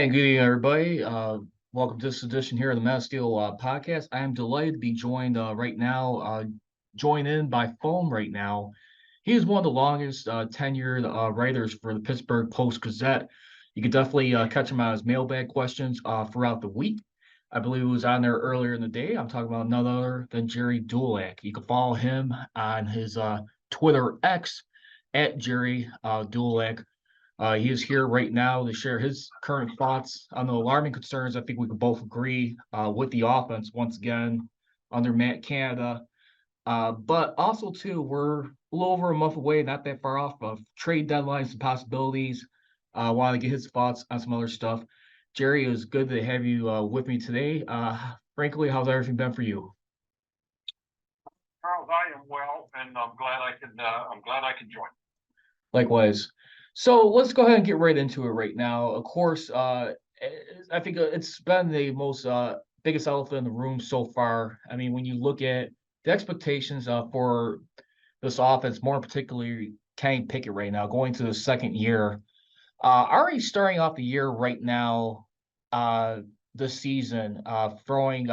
And good evening, everybody. Welcome to this edition here of the Mass Steel podcast. I am delighted to be joined right now, joined in by phone right now. He is one of the longest tenured writers for the Pittsburgh Post-Gazette. You could definitely catch him on his mailbag questions throughout the week. I believe he was on there earlier in the day. I'm talking about none other than Jerry Dulac. You can follow him on his Twitter X at Jerry Dulac. He is here right now to share his current thoughts on the alarming concerns. I think we could both agree with the offense once again under Matt Canada. But also, too, we're a little over a month away, not that far off of trade deadlines and possibilities. Want to get his thoughts on some other stuff. Jerry, it was good to have you with me today. Frankly, how's everything been for you? Charles, I am well, and I'm glad I can. I'm glad I can join. Likewise. So let's go ahead and get right into it right now. Of course, I think it's been the most biggest elephant in the room so far. I mean, when you look at the expectations for this offense, more particularly Kenny Pickett right now, going to the second year, already starting off the year right now, this season, throwing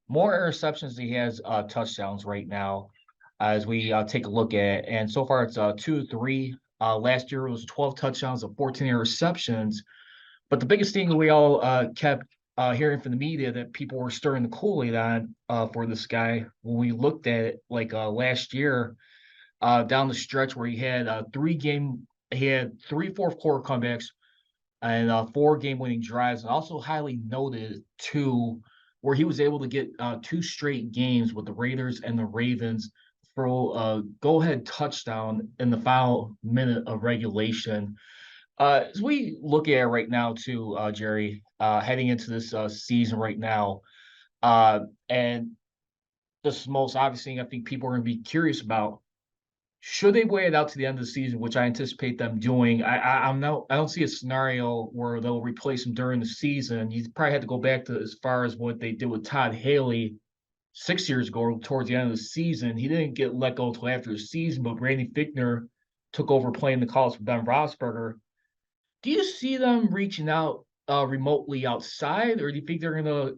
more interceptions than he has touchdowns right now, as we take a look at. And so far, it's 2-3. Last year it was 12 touchdowns and 14 interceptions. But the biggest thing we all kept hearing from the media that people were stirring the Kool-Aid on for this guy when we looked at it like last year down the stretch where he had three fourth quarter comebacks and four game winning drives, and also highly noted two where he was able to get two straight games with the Raiders and the Ravens throw a go ahead touchdown in the final minute of regulation. As we look at it right now, too, Jerry, heading into this season right now, and this most obvious thing I think people are going to be curious about. Should they wait it out to the end of the season, which I anticipate them doing? I don't see a scenario where they'll replace him during the season. You probably had to go back to as far as what they did with Todd Haley 6 years ago, towards the end of the season. He didn't get let go until after the season, but Randy Fichtner took over playing the calls for Ben Roethlisberger. Do you see them reaching out remotely outside, or do you think they're gonna,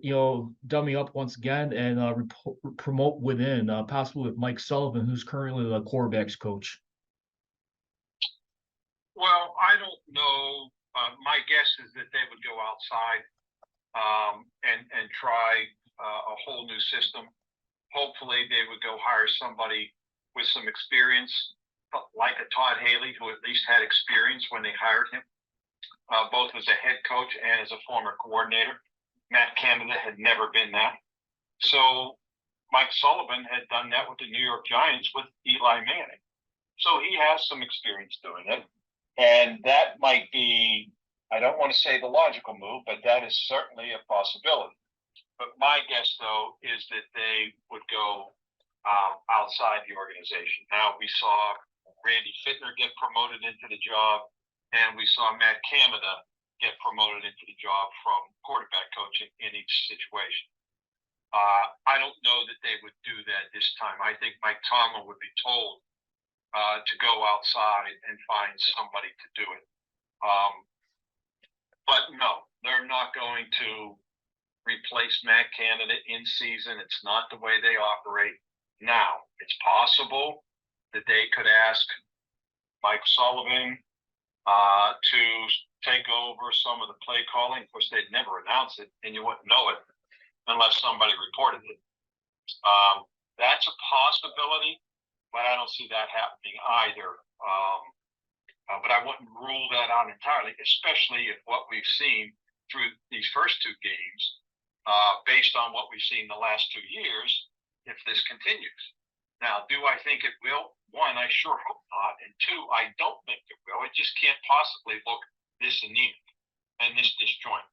dummy up once again and promote within, possibly with Mike Sullivan, who's currently the quarterbacks coach? Well, I don't know. My guess is that they would go outside and try a whole new system. Hopefully, they would go hire somebody with some experience, like a Todd Haley, who at least had experience when they hired him, both as a head coach and as a former coordinator. Matt Canada had never been that. So Mike Sullivan had done that with the New York Giants with Eli Manning. So he has some experience doing it. And that might be, I don't want to say the logical move, but that is certainly a possibility. But my guess, though, is that they would go outside the organization. Now, we saw Randy Fichtner get promoted into the job, and we saw Matt Canada get promoted into the job from quarterback coaching in each situation. I don't know that they would do that this time. I think Mike Tomlin would be told to go outside and find somebody to do it. But no, they're not going to replace Matt Canada in season. It's not the way they operate. Now, it's possible that they could ask Mike Sullivan to take over some of the play calling. Of course, they'd never announce it, and you wouldn't know it unless somebody reported it. That's a possibility, but I don't see that happening either. But I wouldn't rule that out entirely, especially if what we've seen through these first two games, based on what we've seen the last 2 years, if this continues. Now, do I think it will? One, I sure hope not. And two, I don't think it will. It just can't possibly look this anemic and this disjointed.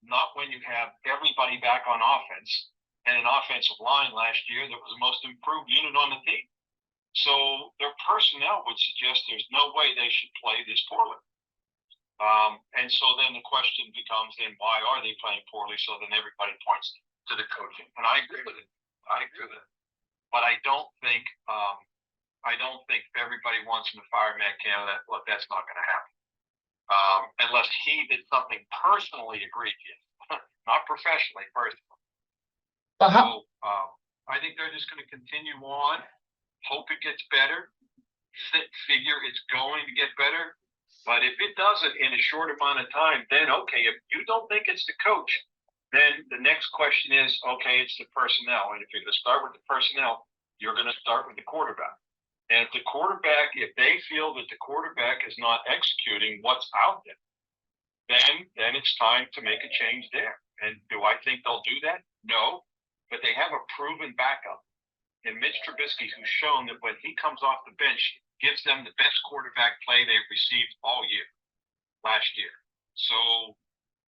Not when you have everybody back on offense and an offensive line last year that was the most improved unit on the team. So their personnel would suggest there's no way they should play this poorly. And so then the question becomes, then why are they playing poorly? So then everybody points to the coaching. And I agree with it. But I don't think everybody wants him to fire Matt Canada. Look, that's not going to happen. Unless because he did something personally egregious, not professionally, personally. But how, So I think they're just going to continue on, hope it gets better, figure it's going to get better. But if it doesn't in a short amount of time, then okay, if you don't think it's the coach, then the next question is, okay, it's the personnel. And if you're going to start with the personnel, you're going to start with the quarterback. And if the quarterback, if they feel that the quarterback is not executing what's out there, then it's time to make a change there. And do I think they'll do that? No, but they have a proven backup in Mitch Trubisky, who's shown that when he comes off the bench, gives them the best quarterback play they've received all year, last year. So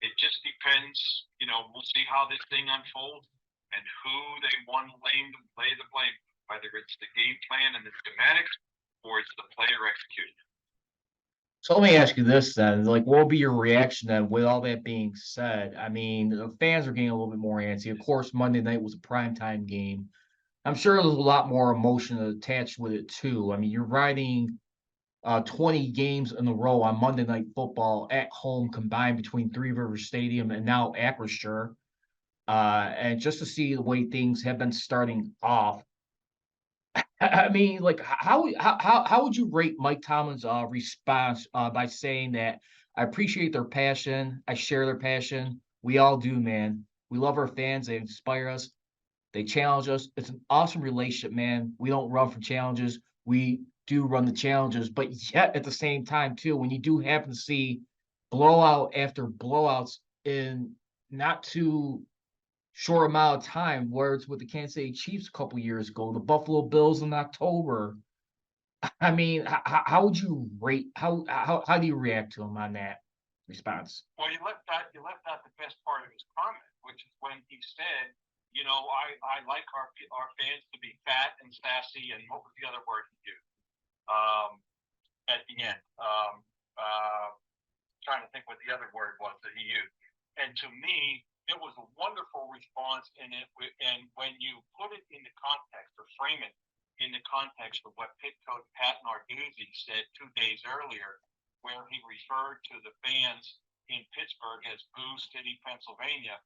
it just depends, we'll see how this thing unfolds and who they want to lay the blame, whether it's the game plan and the schematics or it's the player executing. so let me ask you this then, like, what will be your reaction then with all that being said? I mean, the fans are getting a little bit more antsy. Of course, Monday night was a primetime game. I'm sure there's a lot more emotion attached with it too. I mean, you're riding 20 games in a row on Monday Night Football at home combined between Three Rivers Stadium and now Acrisure. And just to see the way things have been starting off, I mean, like, how would you rate Mike Tomlin's response by saying that I appreciate their passion, I share their passion, we all do, man. We love our fans, they inspire us, they challenge us. It's an awesome relationship, man. We don't run from challenges. We do run the challenges, but yet at the same time, too, when you do happen to see blowout after blowouts in not too short amount of time, where it's with the Kansas City Chiefs a couple years ago, the Buffalo Bills in October. I mean, how would you rate? How do you react to him on that response? Well, you left out the best part of his comment, which is when he said, I like our fans to be fat and sassy, and what was the other word he used at the end? Trying to think what the other word was that he used. And to me, it was a wonderful response, and when you put it into context or frame it in the context of what Pitt coach Pat Narduzzi said 2 days earlier, where he referred to the fans in Pittsburgh as Boo City, Pennsylvania.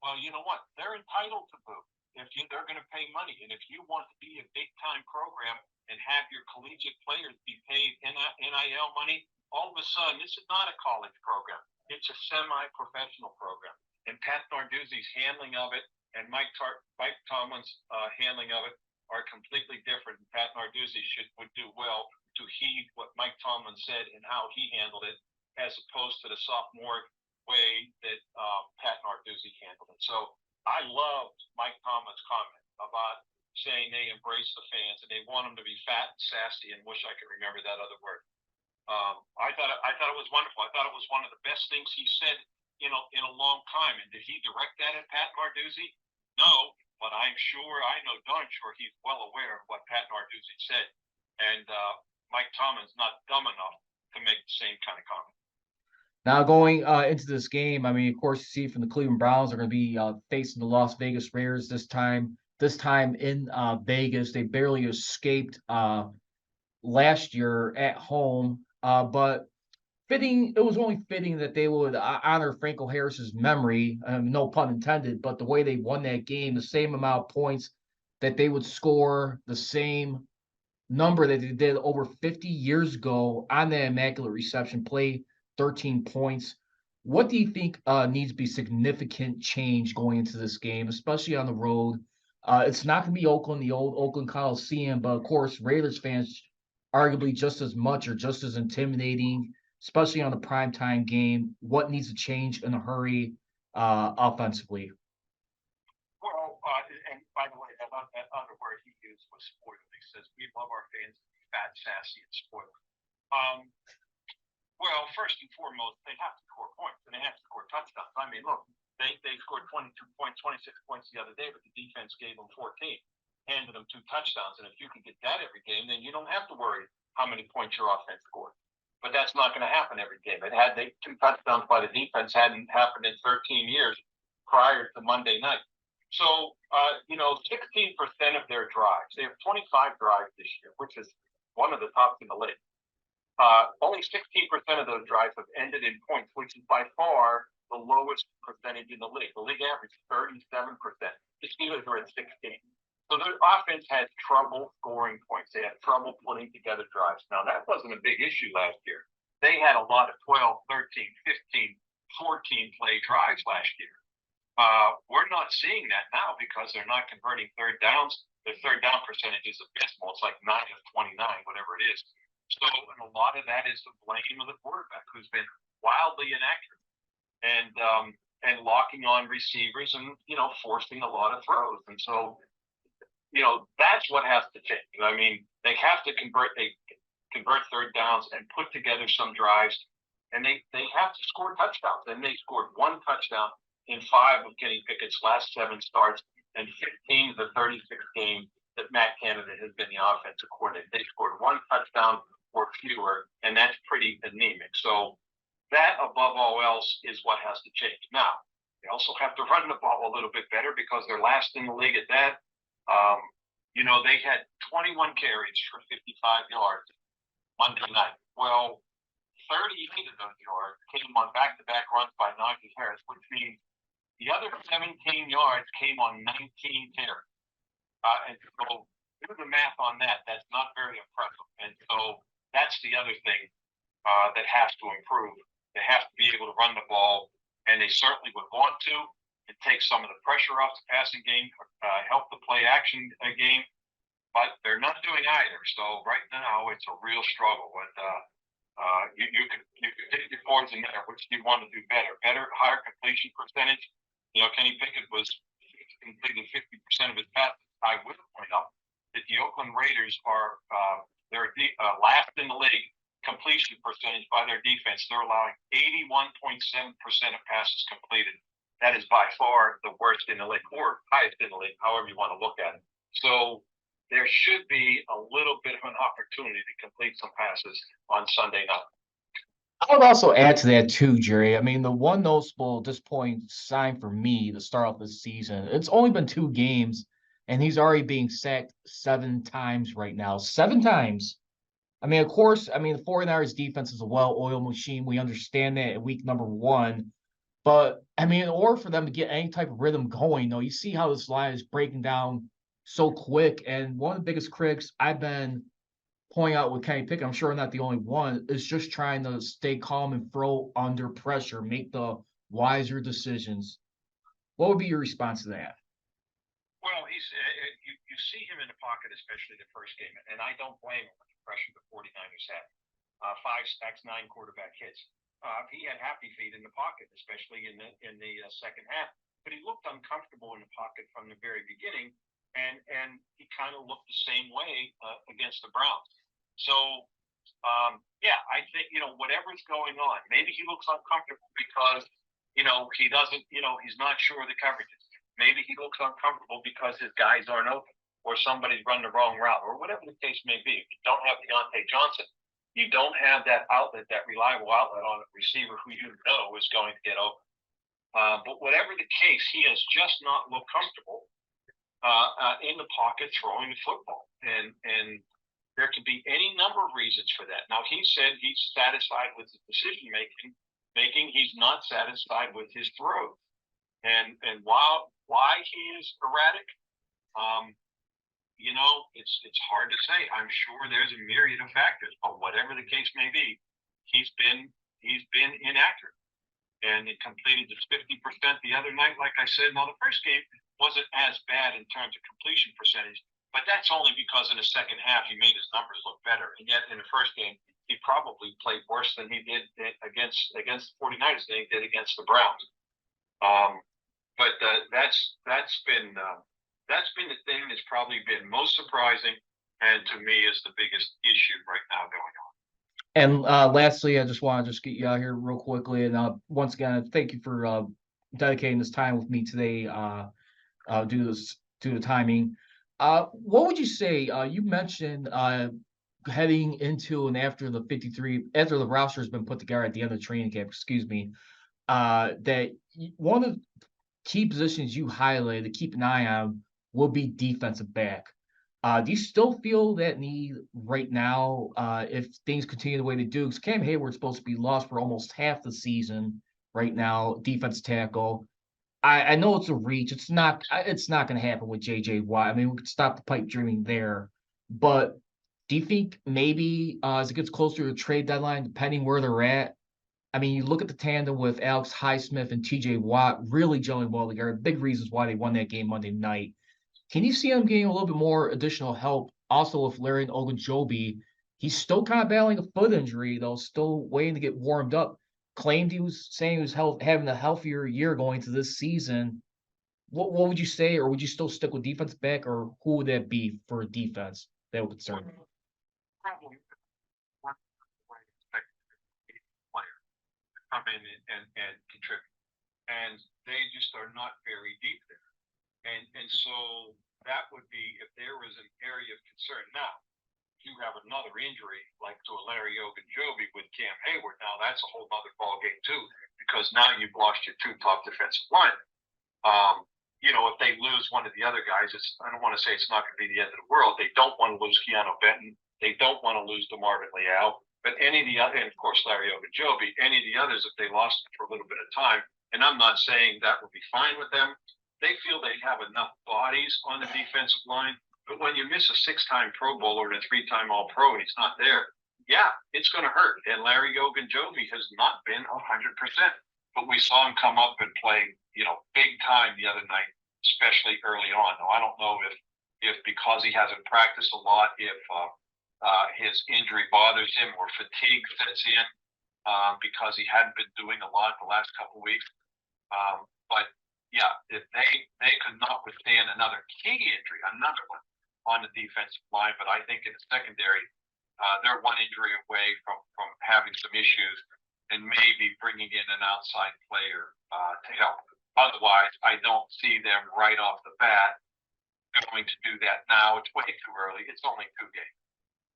Well, you know what? They're entitled to boo. They're going to pay money, and if you want to be a big time program and have your collegiate players be paid NIL money, all of a sudden this is not a college program; it's a semi-professional program. And Pat Narduzzi's handling of it and Mike Tomlin's handling of it are completely different. And Pat Narduzzi would do well to heed what Mike Tomlin said and how he handled it, as opposed to the sophomore way that Pat Narduzzi handled it. So I loved Mike Tomlin's comment about saying they embrace the fans and they want them to be fat and sassy, and wish I could remember that other word. I thought it was wonderful. I thought it was one of the best things he said in a long time. And did he direct that at Pat Narduzzi? No, but I know darn sure he's well aware of what Pat Narduzzi said. And Mike Tomlin's not dumb enough to make the same kind of comment. Now going into this game, I mean, of course, you see from the Cleveland Browns are going to be facing the Las Vegas Raiders this time. This time in Vegas, they barely escaped last year at home, but it was only fitting that they would honor Franco Harris's memory, no pun intended, but the way they won that game, the same amount of points that they would score, the same number that they did over 50 years ago on that Immaculate Reception play, 13 points. What do you think needs to be significant change going into this game, especially on the road? It's not going to be Oakland, the old Oakland Coliseum, but of course, Raiders fans arguably just as much or just as intimidating, especially on the primetime game. What needs to change in a hurry offensively? Well, and by the way, that other word he used was spoiled. He says, we love our fans to be fat, sassy, and spoiled. Well, first and foremost, they have to score points, and they have to score touchdowns. I mean, look, they scored 22 points, 26 points the other day, but the defense gave them 14, handed them 2 touchdowns. And if you can get that every game, then you don't have to worry how many points your offense scored. But that's not going to happen every game. 2 touchdowns by the defense hadn't happened in 13 years prior to Monday night. So, 16% of their drives, they have 25 drives this year, which is one of the tops in the league. only 16% of those drives have ended in points, which is by far the lowest percentage in the league. The league average is 37%. The Steelers are at 16. So their offense had trouble scoring points. They had trouble putting together drives. Now, that wasn't a big issue last year. They had a lot of 12, 13, 15, 14 play drives last year. We're not seeing that now because they're not converting third downs. Their third down percentage is abysmal. It's like 9 of 29, whatever it is. So, and a lot of that is the blame of the quarterback, who's been wildly inaccurate and locking on receivers and, forcing a lot of throws. And so, that's what has to change. I mean, they have to convert third downs and put together some drives, and they have to score touchdowns. And they scored one touchdown in 5 of Kenny Pickett's last 7 starts and 15 of the 36 games that Matt Canada has been the offensive coordinator. They scored one touchdown or fewer, and that's pretty anemic. So that, above all else, is what has to change. Now, they also have to run the ball a little bit better because they're last in the league at that. They had 21 carries for 55 yards Monday night. Well, 38 of those yards came on back-to-back runs by Najee Harris, which means the other 17 yards came on 19 carries. And so do the math on that. That's not very impressive. And so that's the other thing that has to improve. They have to be able to run the ball, and they certainly would want to, and take some of the pressure off the passing game, help the play action game, but they're not doing either. So right now it's a real struggle. And you could take your points in there, which you want to do better, higher completion percentage. Kenny Pickett was completing 50% of his passes. I would point out that the Oakland Raiders are they're last in the league completion percentage by their defense. They're allowing 81.7% of passes completed. That is by far the worst in the league, or highest in the league, however you want to look at it. So there should be a little bit of an opportunity to complete some passes on Sunday night. I would also add to that too, Jerry. I mean, the one noticeable disappointing sign for me to start off this season, it's only been 2 games, and he's already being sacked 7 times right now. 7 times. I mean, of course, the 49ers defense is a well-oiled machine. We understand that at week number 1. But, in order for them to get any type of rhythm going, though, you see how this line is breaking down so quick. And one of the biggest critics I've been pointing out with Kenny Pickett, I'm sure I'm not the only one, is just trying to stay calm and throw under pressure, make the wiser decisions. What would be your response to that? Well, you see him in the pocket, especially the first game, and I don't blame him for the pressure the 49ers had. 5 sacks, 9 quarterback hits. He had happy feet in the pocket, especially in the second half. But he looked uncomfortable in the pocket from the very beginning, and he kind of looked the same way against the Browns. So, I think whatever's going on, maybe he looks uncomfortable because he doesn't, he's not sure of the coverages. Maybe he looks uncomfortable because his guys aren't open, or somebody's run the wrong route, or whatever the case may be. If you don't have Deontay Johnson, you don't have that outlet, that reliable outlet on a receiver who is going to get open. But whatever the case, he has just not looked comfortable in the pocket throwing the football. And there could be any number of reasons for that. Now, he said he's satisfied with the decision making. He's not satisfied with his throws. And why he is erratic, it's hard to say. I'm sure there's a myriad of factors, but whatever the case may be, he's been inaccurate. And it completed just 50% the other night, like I said. Now, the first game wasn't as bad in terms of completion percentage, but that's only because in the second half he made his numbers look better. And yet in the first game, he probably played worse than he did against the 49ers than he did against the Browns. But that's been the thing that's probably been most surprising, and to me is the biggest issue right now going on. And lastly, I just want to get you out here real quickly. And once again, thank you for dedicating this time with me today due to the timing. What would you say? You mentioned heading into and after the roster has been put together at the end of the training camp, that one of the key positions you highlighted to keep an eye on will be defensive back. Do you still feel that need right now, if things continue the way they do? 'Cause Cam Hayward's supposed to be lost for almost half the season right now, defense tackle. I know it's a reach. It's not gonna happen with JJ Watt. I mean, we could stop the pipe dreaming there. But do you think maybe, as it gets closer to the trade deadline, depending where they're at, I mean, you look at the tandem with Alex Highsmith and TJ Watt really gelling well together, big reasons why they won that game Monday night. Can you see him getting a little bit more additional help also with Larry Ogunjobi? He's still kind of battling a foot injury, though, still waiting to get warmed up. Claimed he was saying he was having a healthier year going to this season. What would you say, or would you still stick with defense back, or who would that be for defense that would concern you? Probably one way expect a player to come in and contribute. And they just are not very deep there. And so that would be if there was an area of concern. Now, you have another injury like to a Larry Ogunjobi with Cam Hayward. Now that's a whole other ball game too, because now you've lost your two top defensive linemen. If they lose one of the other guys, I don't want to say it's not going to be the end of the world. They don't want to lose Keanu Benton. They don't want to lose DeMarvin Leal. But any of the other, and of course Larry Ogunjobi, any of the others, if they lost them for a little bit of time, and I'm not saying that would be fine with them, they feel they have enough bodies on the defensive line. But when you miss a 6-time Pro Bowler and a 3-time All-Pro and he's not there, yeah, it's going to hurt. And Larry Ogunjobi has not been 100%. But we saw him come up and play, big time the other night, especially early on. Now, I don't know if because he hasn't practiced a lot, if his injury bothers him or fatigue sets in because he hadn't been doing a lot the last couple of weeks. But yeah, if they could not withstand another key injury, another one on the defensive line, but I think in the secondary, they're one injury away from having some issues and maybe bringing in an outside player to help. Otherwise, I don't see them right off the bat going to do that now. It's way too early. It's only 2 games.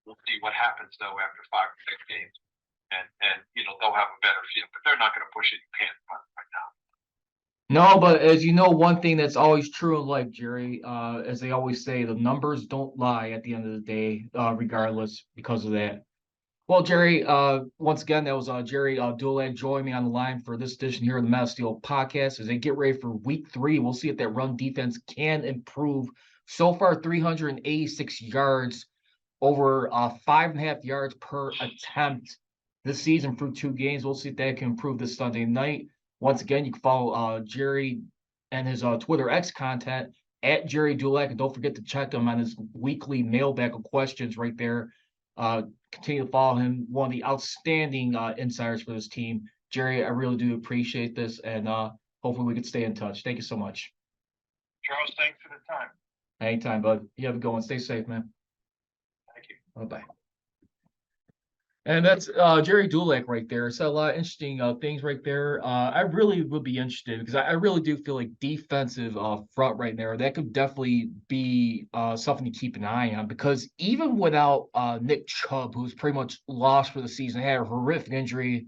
We'll see what happens though after 5 or 6 games, and they'll have a better feel. But they're not going to push it in panic right now. No, but as you know, one thing that's always true in life, Jerry, as they always say, the numbers don't lie at the end of the day, regardless, because of that. Well, Jerry, once again, that was Jerry Dulac joining me on the line for this edition here of the Metal Steel Podcast as they get ready for week 3. We'll see if that run defense can improve. So far, 386 yards, over 5.5 yards per attempt this season through 2 games. We'll see if that can improve this Sunday night. Once again, you can follow Jerry and his Twitter X content at Jerry Dulac. And don't forget to check him on his weekly mailbag of questions right there. Continue to follow him, one of the outstanding insiders for this team. Jerry, I really do appreciate this, and hopefully we can stay in touch. Thank you so much. Charles, thanks for the time. Anytime, bud. You have a good one. Stay safe, man. Thank you. Bye-bye. And that's Jerry Dulac right there. So a lot of interesting things right there. I really would be interested because I really do feel like defensive front right there, that could definitely be something to keep an eye on, because even without Nick Chubb, who's pretty much lost for the season, had a horrific injury.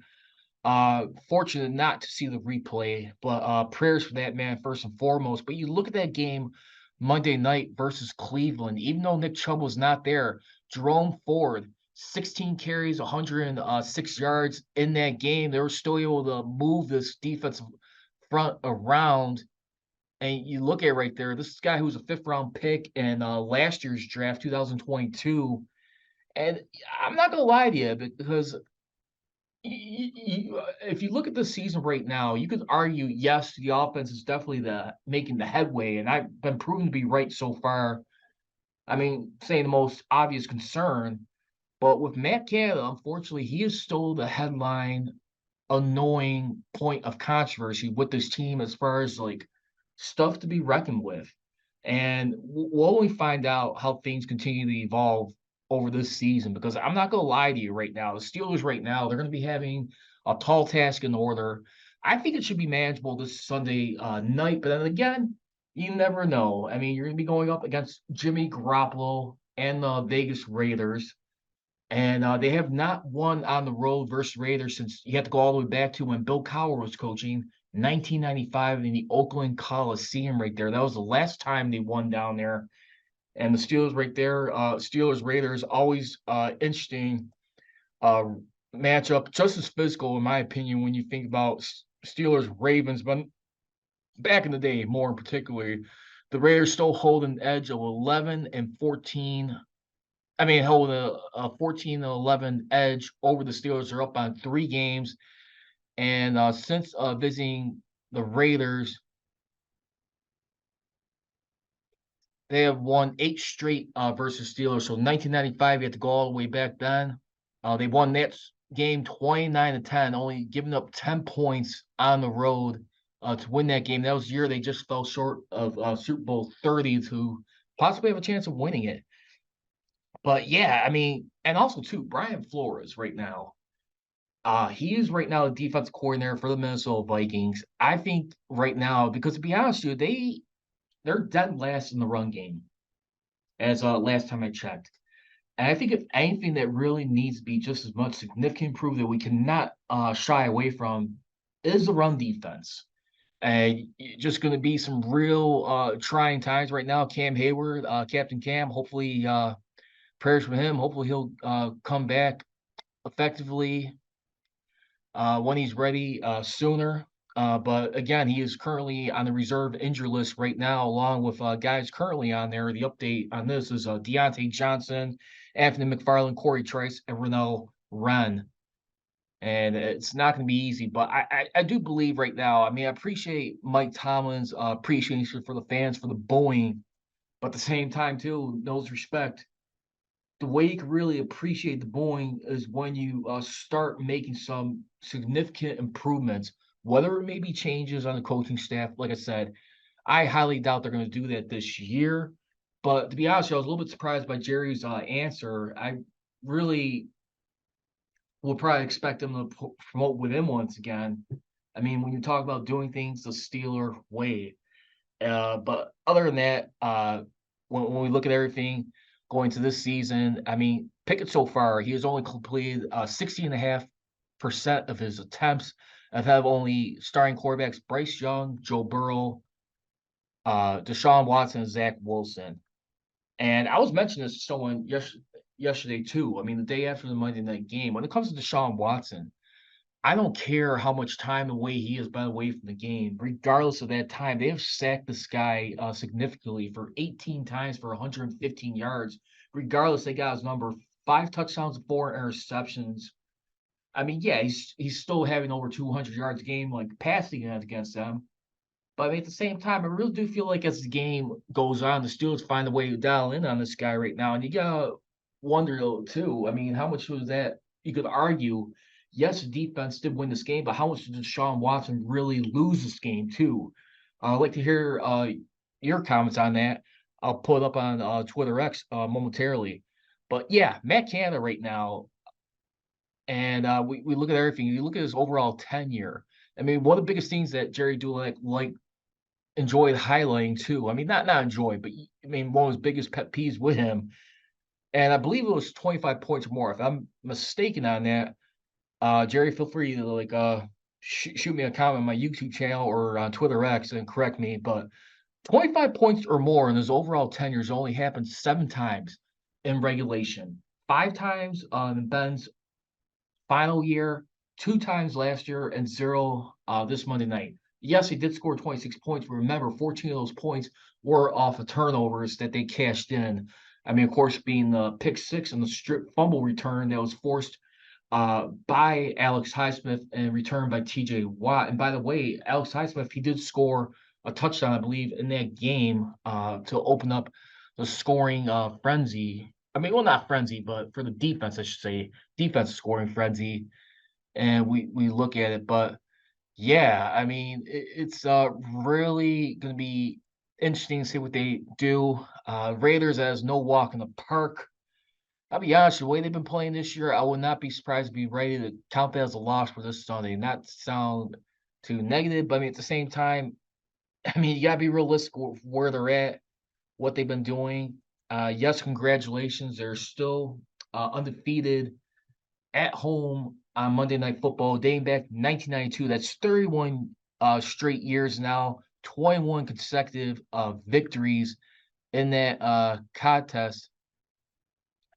Fortunate not to see the replay, but prayers for that man first and foremost. But you look at that game Monday night versus Cleveland, even though Nick Chubb was not there, Jerome Ford, 16 carries, 106 yards in that game. They were still able to move this defensive front around. And you look at it right there, this guy who was a 5th-round pick in last year's draft, 2022. And I'm not going to lie to you, because if you look at the season right now, you could argue, yes, the offense is definitely making the headway, and I've been proven to be right so far. I mean, saying the most obvious concern, but with Matt Canada, unfortunately, he is still the headline annoying point of controversy with this team as far as like stuff to be reckoned with. And we'll only find out how things continue to evolve over this season, because I'm not going to lie to you right now. The Steelers right now, they're going to be having a tall task in order. I think it should be manageable this Sunday night, but then again, you never know. I mean, you're going to be going up against Jimmy Garoppolo and the Vegas Raiders. And they have not won on the road versus Raiders since you have to go all the way back to when Bill Cowher was coaching, 1995 in the Oakland Coliseum right there. That was the last time they won down there. And the Steelers right there, Steelers Raiders, always interesting uh matchup, just as physical in my opinion when you think about Steelers Ravens, but back in the day, more in particular, the Raiders still hold an edge of 11 and 14. I mean, hold a 14 and 11 edge over the Steelers. They're up on 3 games, and since visiting the Raiders, they have won 8 straight versus Steelers. So 1995, you have to go all the way back then. They won that game 29-10, only giving up 10 points on the road to win that game. That was the year they just fell short of Super Bowl 30 to possibly have a chance of winning it. But yeah, I mean, and also too, Brian Flores right now. He is right now the defensive coordinator for the Minnesota Vikings. I think right now, because to be honest with you, they're dead last in the run game as last time I checked. And I think if anything that really needs to be just as much significant improvement that we cannot shy away from is the run defense. And just going to be some real trying times right now. Cam Hayward, Captain Cam, hopefully prayers for him. Hopefully he'll come back effectively when he's ready sooner. But again, he is currently on the reserve injury list right now, along with guys currently on there. The update on this is Deontay Johnson, Anthony McFarland, Corey Trice, and Renell Wren. And it's not going to be easy, but I do believe right now. I mean, I appreciate Mike Tomlin's appreciation for the fans for the booing, but at the same time, too, knows respect. The way you can really appreciate the bowling is when you start making some significant improvements, whether it may be changes on the coaching staff. Like I said, I highly doubt they're going to do that this year. But to be honest, I was a little bit surprised by Jerry's answer. I really would probably expect them to promote within once again. I mean, when you talk about doing things the Steeler way, but other than that, when we look at everything going to this season, I mean, Pickett so far, he has only completed 60.5% of his attempts. I've had only starting quarterbacks Bryce Young, Joe Burrow, Deshaun Watson, and Zach Wilson. And I was mentioning this to someone yesterday too. I mean, the day after the Monday night game, when it comes to Deshaun Watson, I don't care how much time away he has been away from the game. Regardless of that time, they have sacked this guy significantly for 18 times for 115 yards. Regardless, they got his number 5 touchdowns, 4 interceptions. I mean, yeah, he's still having over 200 yards a game, like passing against them. But I mean, at the same time, I really do feel like as the game goes on, the Steelers find a way to dial in on this guy right now. And you gotta wonder too. I mean, how much was that? You could argue, yes, the defense did win this game, but how much did Deshaun Watson really lose this game too? I'd like to hear your comments on that. I'll put it up on Twitter X momentarily. But yeah, Matt Canada right now, and we look at everything. You look at his overall tenure. I mean, one of the biggest things that Jerry Dulac enjoyed highlighting too. I mean, not enjoy, but I mean, one of his biggest pet peeves with him, and I believe it was 25 points or more. If I'm mistaken on that, Jerry, feel free to shoot me a comment on my YouTube channel or on Twitter X and correct me. But 25 points or more in his overall tenures only happened 7 times in regulation, 5 times in Ben's final year, 2 times last year, and 0 this Monday night. Yes, he did score 26 points, but remember, 14 of those points were off of turnovers that they cashed in. I mean, of course, being the pick six and the strip fumble return that was forced by Alex Highsmith and returned by TJ Watt. And by the way, Alex Highsmith, he did score a touchdown, I believe, in that game to open up the scoring frenzy. I mean, well, not frenzy, but for the defense, I should say, defense scoring frenzy. And we look at it, but yeah, I mean, it's really going to be interesting to see what they do. Raiders as no walk in the park. I'll be honest, the way they've been playing this year, I would not be surprised to be ready to count that as a loss for this Sunday. Not to sound too negative, but I mean, at the same time, I mean, you got to be realistic with where they're at, what they've been doing. Yes, congratulations. They're still undefeated at home on Monday Night Football, dating back to 1992. That's 31 straight years now, 21 consecutive victories. in that contest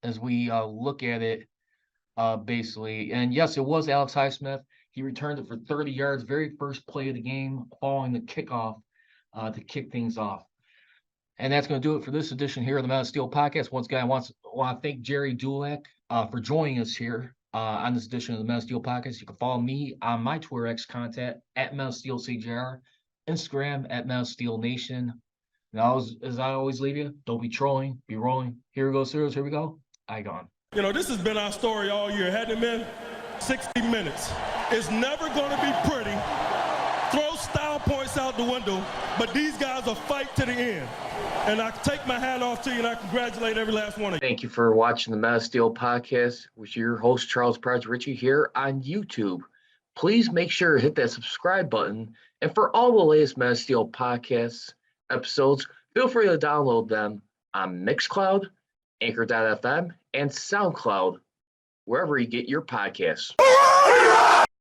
as we look at it basically. And yes, it was Alex Highsmith. He returned it for 30 yards, very first play of the game, following the kickoff to kick things off. And that's going to do it for this edition here of the Men of Steel podcast. Once again, I want to thank Jerry Dulac for joining us here on this edition of the Men of Steel podcast. You can follow me on my Twitter X content at Men of Steel CJR, Instagram at Men of Steel Nation. Now, as I always leave you, don't be trolling, be rolling. Here we go, serious. Here we go. I gone. You know, this has been our story all year, hasn't it been? 60 minutes. It's never going to be pretty. Throw style points out the window, but these guys will fight to the end. And I take my hat off to you, and I congratulate every last one of you. Thank you for watching the Men of Steel podcast with your host, Charles Pride Ritchie, here on YouTube. Please make sure to hit that subscribe button. And for all the latest Men of Steel podcast episodes, feel free to download them on Mixcloud, Anchor.fm, and SoundCloud, wherever you get your podcasts.